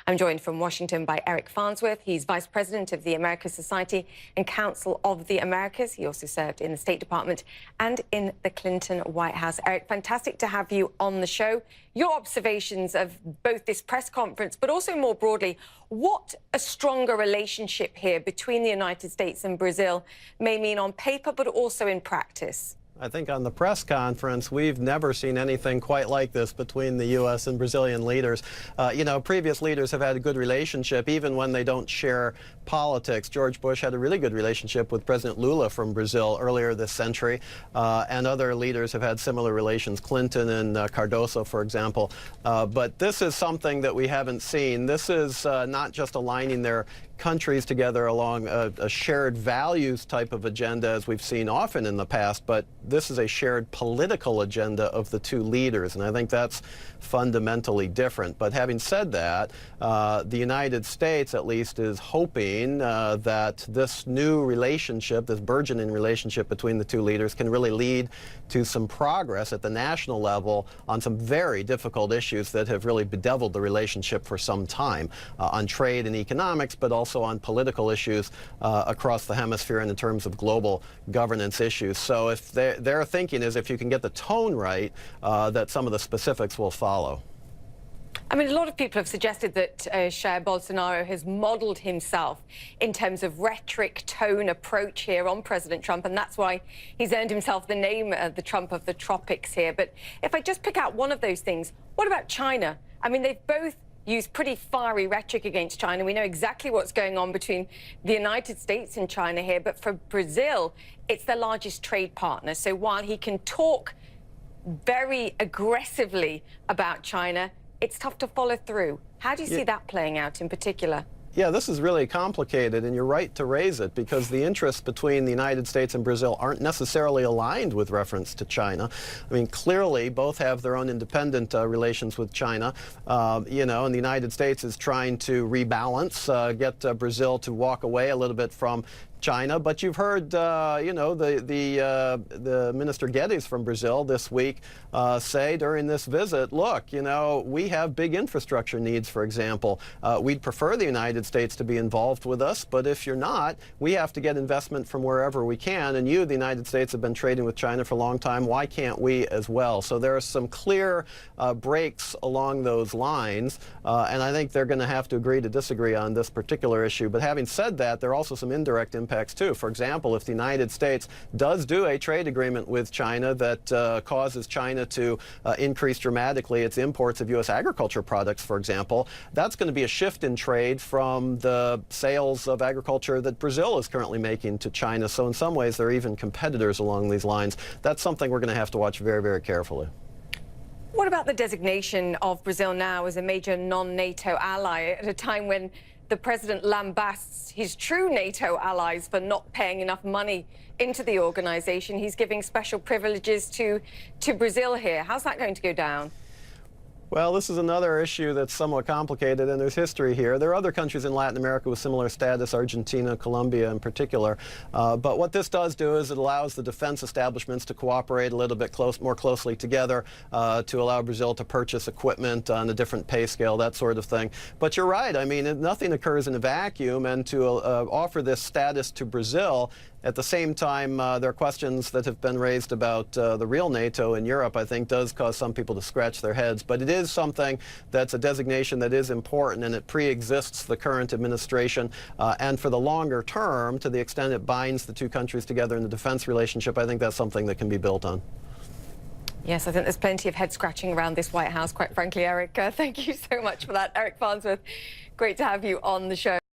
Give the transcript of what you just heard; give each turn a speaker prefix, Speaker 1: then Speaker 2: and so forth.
Speaker 1: I'm joined from Washington by Eric Farnsworth. He's Vice President of the Americas Society and Council of the Americas. He also served in the State Department and in the Clinton White House. Eric, fantastic to have you on the show. Your observations of both this press conference, but also more broadly, what a stronger relationship here between the United States and Brazil may mean on paper, but also in practice.
Speaker 2: I think on the press conference, we've never seen anything quite like this between the U.S. and Brazilian leaders. Previous leaders have had a good relationship, even when they don't share politics. George Bush had a really good relationship with President Lula from Brazil earlier this century, and other leaders have had similar relations, Clinton and Cardoso, for example. But this is something that we haven't seen. This is not just aligning their countries together along a shared values type of agenda, as we've seen often in the past, but this is a shared political agenda of the two leaders, and I think that's fundamentally different. But having said that, the United States, at least, is hoping that this new relationship, this burgeoning relationship between the two leaders, can really lead to some progress at the national level on some very difficult issues that have really bedeviled the relationship for some time, on trade and economics, but also on political issues across the hemisphere and in terms of global governance issues. So if their thinking is if you can get the tone right, that some of the specifics will follow.
Speaker 1: I mean, a lot of people have suggested that Jair Bolsonaro has modeled himself in terms of rhetoric, tone, approach here on President Trump, and that's why he's earned himself the name the Trump of the tropics here. But if I just pick out one of those things, what about China? I mean, they've both used pretty fiery rhetoric against China. We know exactly what's going on between the United States and China here, but for Brazil, it's their largest trade partner. So while he can talk very aggressively about China, it's tough to follow through. How do you see that playing out in particular?
Speaker 2: Yeah, this is really complicated, and you're right to raise it, because the interests between the United States and Brazil aren't necessarily aligned with reference to China. I mean, clearly, both have their own independent relations with China, and the United States is trying to rebalance, get Brazil to walk away a little bit from China. But you've heard, the Minister Guedes from Brazil this week say during this visit, look, we have big infrastructure needs, for example. We'd prefer the United States to be involved with us, but if you're not, we have to get investment from wherever we can. And you, the United States, have been trading with China for a long time. Why can't we as well? So there are some clear breaks along those lines, and I think they're going to have to agree to disagree on this particular issue. But having said that, there are also some indirect impacts too. For example, if the United States does do a trade agreement with China that causes China to increase dramatically its imports of U.S. agriculture products, for example, that's going to be a shift in trade from the sales of agriculture that Brazil is currently making to China. So in some ways, they're even competitors along these lines. That's something we're going to have to watch very, very carefully.
Speaker 1: What about the designation of Brazil now as a major non-NATO ally at a time when the president lambasts his true NATO allies for not paying enough money into the organization? He's giving special privileges to Brazil here. How's that going to go down?
Speaker 2: Well, this is another issue that's somewhat complicated, and there's history here. There are other countries in Latin America with similar status, Argentina, Colombia in particular. But what this does do is it allows the defense establishments to cooperate a little bit more closely together to allow Brazil to purchase equipment on a different pay scale, that sort of thing. But you're right. I mean, nothing occurs in a vacuum, and to offer this status to Brazil, at the same time, there are questions that have been raised about the real NATO in Europe, I think, does cause some people to scratch their heads. But it is something that's a designation that is important, and it pre-exists the current administration. And for the longer term, to the extent it binds the two countries together in the defense relationship, I think that's something that can be built on.
Speaker 1: Yes, I think there's plenty of head scratching around this White House, quite frankly, Eric. Thank you so much for that. Eric Farnsworth, great to have you on the show.